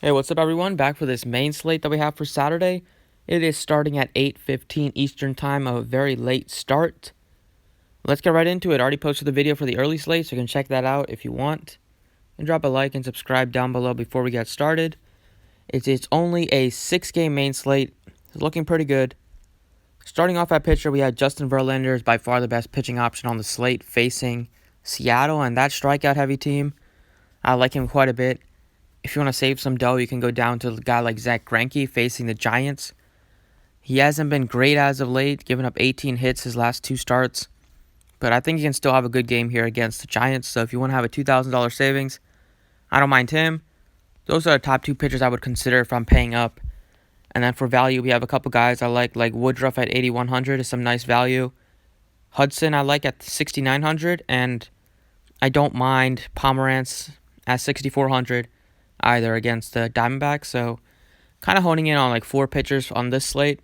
Hey, what's up everyone? Back for this main slate that we have for Saturday. It is starting at 8:15 Eastern Time, a very late start. Let's get right into it. I already posted the video for the early slate, so you can check that out if you want. And drop a like and subscribe down below before we get started. It's only a 6-game main slate. It's looking pretty good. Starting off at pitcher, we had Justin Verlander is by far the best pitching option on the slate, facing Seattle and that strikeout-heavy team. I like him quite a bit. If you want to save some dough, you can go down to a guy like Zach Greinke facing the Giants. He hasn't been great as of late, giving up 18 hits his last 2 starts. But I think he can still have a good game here against the Giants. So if you want to have a $2,000 savings, I don't mind him. Those are the top 2 pitchers I would consider if I'm paying up. And then for value, we have a couple guys I like Woodruff at 8,100 is some nice value. Hudson I like at 6,900. And I don't mind Pomerantz at 6,400. Either against the Diamondbacks, so kind of honing in on 4 pitchers on this slate.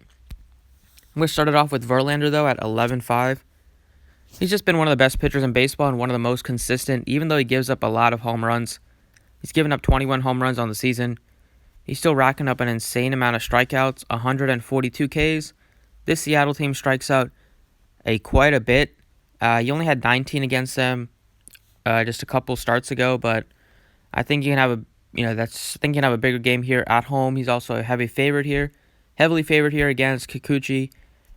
I'm going to start it off with Verlander, though, at 11.5. He's just been one of the best pitchers in baseball and one of the most consistent, even though he gives up a lot of home runs. He's given up 21 home runs on the season. He's still racking up an insane amount of strikeouts, 142 Ks. This Seattle team strikes out quite a bit. He only had 19 against them just a couple starts ago, but I think you can have a bigger game here at home. He's also a heavily favored here against Kikuchi,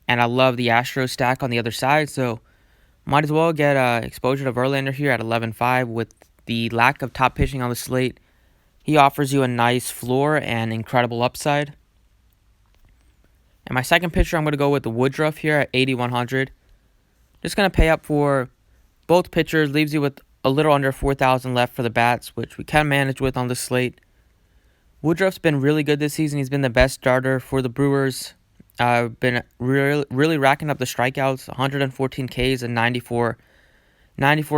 and I love the Astros stack on the other side, so might as well get exposure to Verlander here at 11.5. With the lack of top pitching on the slate, he offers you a nice floor and incredible upside. And my second pitcher, I'm going to go with the Woodruff here at 8,100. Just going to pay up for both pitchers, leaves you with a little under 4,000 left for the bats, which we can manage with on the slate. Woodruff's been really good this season. He's been the best starter for the Brewers. Been really racking up the strikeouts, 114 Ks and 94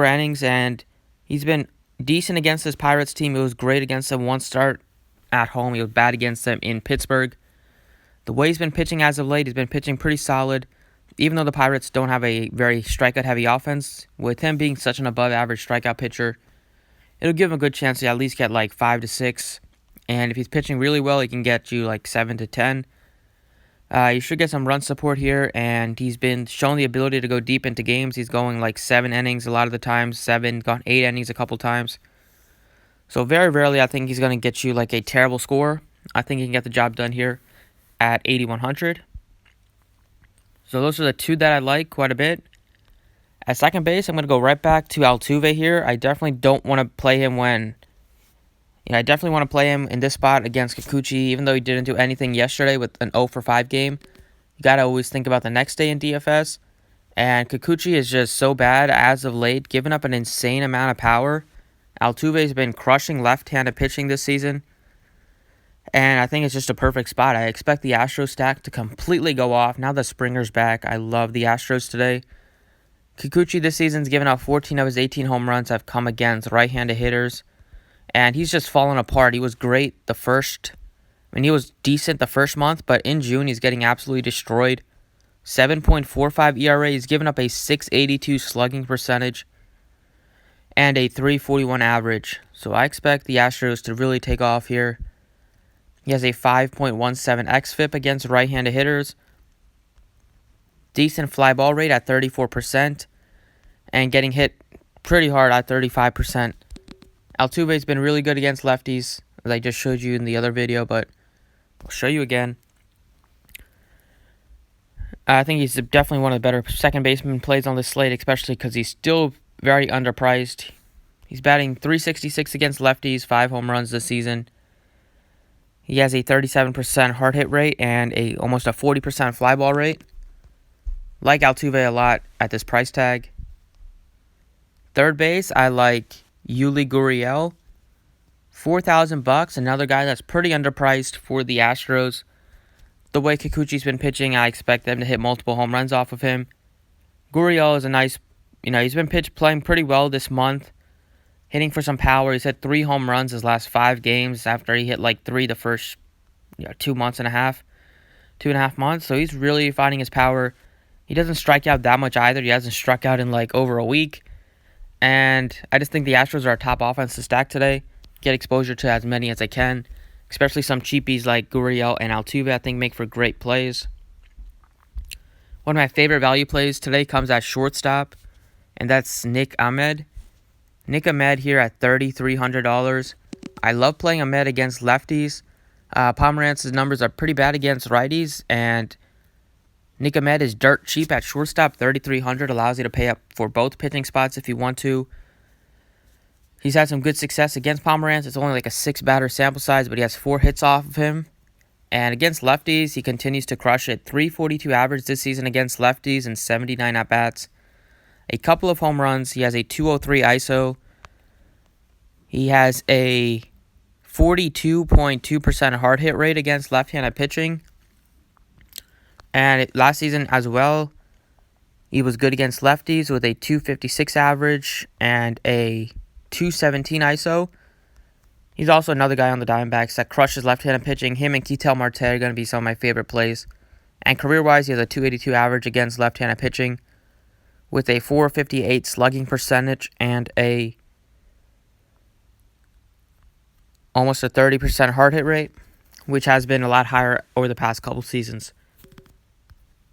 innings, and he's been decent against this Pirates team. It was great against them one start at home. He was bad against them in Pittsburgh. The way he's been pitching as of late, he's been pitching pretty solid. Even though the Pirates don't have a very strikeout-heavy offense, with him being such an above-average strikeout pitcher, it'll give him a good chance to at least get 5 to 6. And if he's pitching really well, he can get you 7 to 10. You should get some run support here, and he's been shown the ability to go deep into games. He's going 7 innings a lot of the times, 7, gone 8 innings a couple times. So very rarely I think he's going to get you a terrible score. I think he can get the job done here at 8,100. So those are the 2 that I like quite a bit. At second base, I'm going to go right back to Altuve here. I definitely don't want to play him I definitely want to play him in this spot against Kikuchi, even though he didn't do anything yesterday with an 0 for 5 game. You got to always think about the next day in DFS. And Kikuchi is just so bad as of late, giving up an insane amount of power. Altuve's been crushing left-handed pitching this season. And I think it's just a perfect spot. I expect the Astros stack to completely go off now that Springer's back. I love the Astros today. Kikuchi this season's given up 14 of his 18 home runs have come against right-handed hitters. And he's just fallen apart. He was great he was decent the first month, but in June he's getting absolutely destroyed. 7.45 ERA. He's given up a 682 slugging percentage and a 341 average. So I expect the Astros to really take off here. He has a 5.17 xFIP against right-handed hitters. Decent fly ball rate at 34%. And getting hit pretty hard at 35%. Altuve's been really good against lefties, as I just showed you in the other video, but I'll show you again. I think he's definitely one of the better second baseman plays on this slate, especially because he's still very underpriced. He's batting .366 against lefties, 5 home runs this season. He has a 37% hard hit rate and almost a 40% fly ball rate. Like Altuve a lot at this price tag. Third base, I like Yuli Gurriel. $4,000, another guy that's pretty underpriced for the Astros. The way Kikuchi's been pitching, I expect them to hit multiple home runs off of him. Gurriel is a nice, he's been playing pretty well this month. Hitting for some power. He's hit 3 home runs his last 5 games after he hit 3 the first 2.5 months. So he's really finding his power. He doesn't strike out that much either. He hasn't struck out in over a week. And I just think the Astros are a top offense to stack today. Get exposure to as many as I can, especially some cheapies like Gurriel and Altuve, I think make for great plays. One of my favorite value plays today comes at shortstop, and that's Nick Ahmed. Nick Ahmed here at $3,300. I love playing Ahmed against lefties. Pomerantz's numbers are pretty bad against righties, and Nick Ahmed is dirt cheap at shortstop. $3,300 allows you to pay up for both pitching spots if you want to. He's had some good success against Pomerantz. It's only like a 6-batter sample size, but he has 4 hits off of him. And against lefties, he continues to crush it. .342 average this season against lefties and 79 at-bats. A couple of home runs. He has a .203 ISO. He has a 42.2% hard hit rate against left-handed pitching. And last season as well, he was good against lefties with a .256 average and a .217 ISO. He's also another guy on the Diamondbacks that crushes left-handed pitching. Him and Ketel Marte are going to be some of my favorite plays. And career-wise, he has a .282 average against left-handed pitching with a .458 slugging percentage and almost a 30% hard hit rate, which has been a lot higher over the past couple seasons.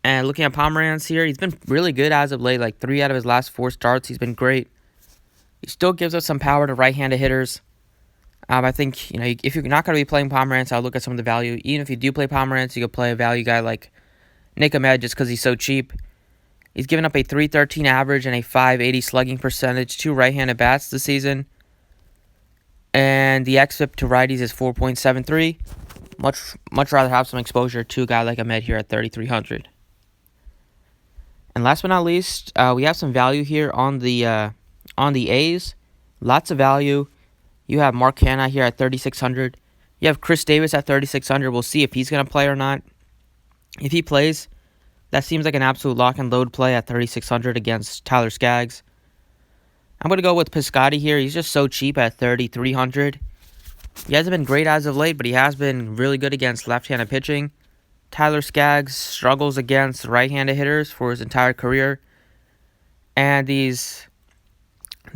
And looking at Pomerantz here, he's been really good as of late. Like 3 out of his last 4 starts, he's been great. He still gives us some power to right-handed hitters. I think, if you're not going to be playing Pomerantz, I'll look at some of the value. Even if you do play Pomerantz, you could play a value guy like Nick Ahmed just because he's so cheap. He's given up a .313 average and a .580 slugging percentage to right-handed bats this season. And the xFIP to righties is 4.73. Much rather have some exposure to a guy like Ahmed here at $3,300. And last but not least, we have some value here on the A's. Lots of value. You have Mark Hanna here at $3,600. You have Chris Davis at $3,600. We'll see if he's going to play or not. If he plays, that seems like an absolute lock and load play at $3,600 against Tyler Skaggs. I'm going to go with Piscotty here. He's just so cheap at $3,300. He hasn't been great as of late, but he has been really good against left-handed pitching. Tyler Skaggs struggles against right-handed hitters for his entire career. And these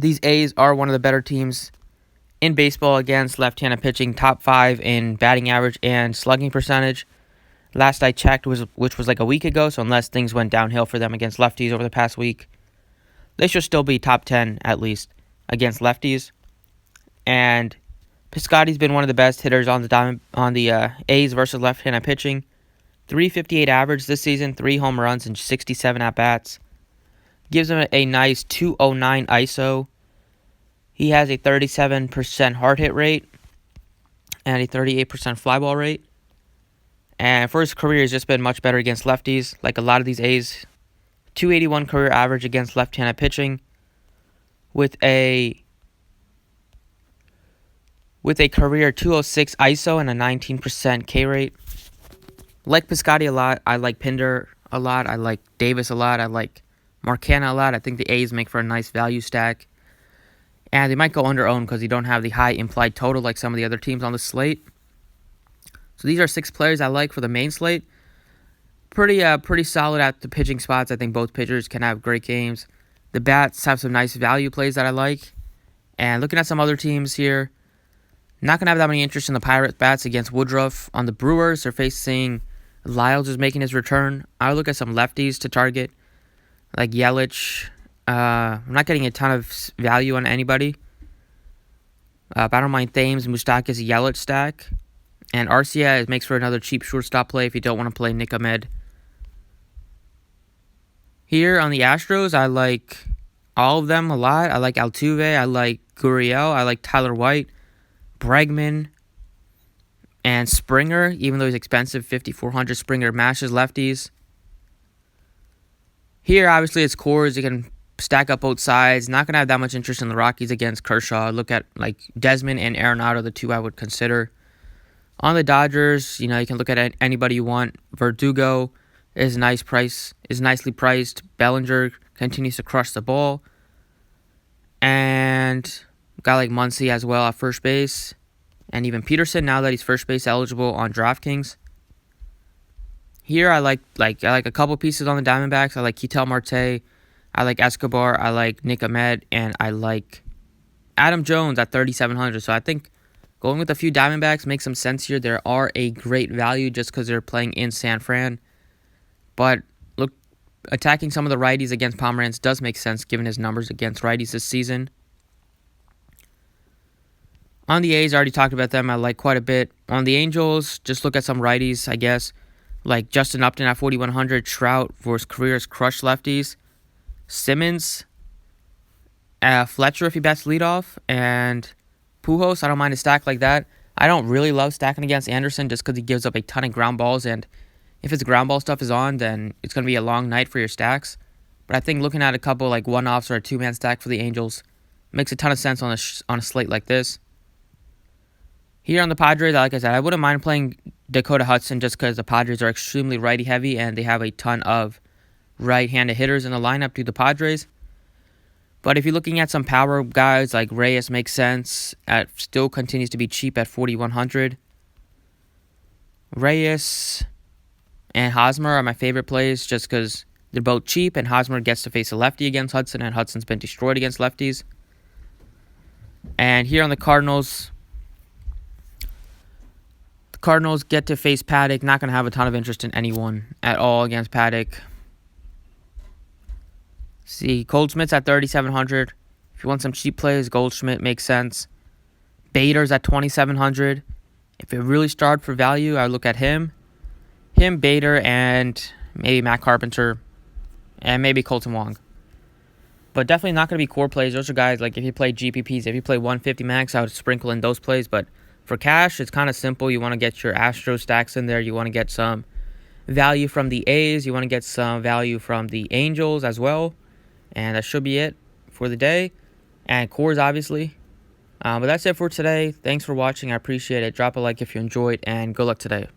A's are one of the better teams in baseball against left-handed pitching, top 5 in batting average and slugging percentage. Last I checked, which was like a week ago, so unless things went downhill for them against lefties over the past week, they should still be top 10 at least against lefties. And Piscotty's been one of the best hitters on the A's versus left-handed pitching. .358 average this season, 3 home runs and 67 at-bats. Gives him a nice .209 ISO. He has a 37% hard hit rate and a 38% fly ball rate. And for his career, he's just been much better against lefties. Like a lot of these A's, .281 career average against left-handed pitching with a career .206 ISO and a 19% K rate. Like Piscotty a lot. I like Pinder a lot. I like Davis a lot. I like Mark Hanna a lot. I think the A's make for a nice value stack. And they might go under-owned because you don't have the high implied total like some of the other teams on the slate. So these are 6 players I like for the main slate. Pretty solid at the pitching spots. I think both pitchers can have great games. The bats have some nice value plays that I like. And looking at some other teams here, not going to have that many interest in the Pirates bats against Woodruff. On the Brewers, they're facing Lyles is making his return. I would look at some lefties to target, like Yelich. I'm not getting a ton of value on anybody. But I don't mind Thames, Moustakas, Yelich stack. And Arcia makes for another cheap shortstop play if you don't want to play Nick Ahmed. Here on the Astros, I like all of them a lot. I like Altuve. I like Gurriel. I like Tyler White, Bregman, and Springer. Even though he's expensive, $5,400. Springer mashes lefties. Here, obviously, it's cores. You can stack up both sides. Not going to have that much interest in the Rockies against Kershaw. Look at like Desmond and Arenado, the 2 I would consider. On the Dodgers, you can look at anybody you want. Verdugo is nicely priced. Bellinger continues to crush the ball. And a guy like Muncy as well at first base. And even Peterson now that he's first base eligible on DraftKings. Here I like a couple pieces on the Diamondbacks. I like Ketel Marte. I like Escobar. I like Nick Ahmed. And I like Adam Jones at $3,700. So I think Going with a few Diamondbacks makes some sense here. There are a great value just because they're playing in San Fran. But look, attacking some of the righties against Pomeranz does make sense given his numbers against righties this season. On the A's, I already talked about them. I like quite a bit. On the Angels, just look at some righties, I guess. Like Justin Upton at 4,100. Trout for his career's crushed lefties. Simmons. Fletcher if he bats leadoff. And Pujols, I don't mind a stack like that. I don't really love stacking against Anderson just because he gives up a ton of ground balls. And if his ground ball stuff is on, then it's going to be a long night for your stacks. But I think looking at a couple like one-offs or a two-man stack for the Angels makes a ton of sense on a slate like this. Here on the Padres, like I said, I wouldn't mind playing Dakota Hudson just because the Padres are extremely righty-heavy and they have a ton of right-handed hitters in the lineup to the Padres. But if you're looking at some power guys like Reyes makes sense. Still continues to be cheap at 4,100. Reyes and Hosmer are my favorite plays just because they're both cheap and Hosmer gets to face a lefty against Hudson and Hudson's been destroyed against lefties. And here on the Cardinals get to face Paddock. Not going to have a ton of interest in anyone at all against Paddock. See, Goldschmidt's at 3,700. If you want some cheap plays, Goldschmidt makes sense. Bader's at 2,700. If it really started for value, I would look at him. Bader, and maybe Matt Carpenter, and maybe Colton Wong. But definitely not going to be core plays. Those are guys, like if you play GPPs, if you play 150 max, I would sprinkle in those plays. But for cash, it's kind of simple. You want to get your Astros stacks in there. You want to get some value from the A's. You want to get some value from the Angels as well. And that should be it for the day. And cores, obviously. But that's it for today. Thanks for watching. I appreciate it. Drop a like if you enjoyed, and good luck today.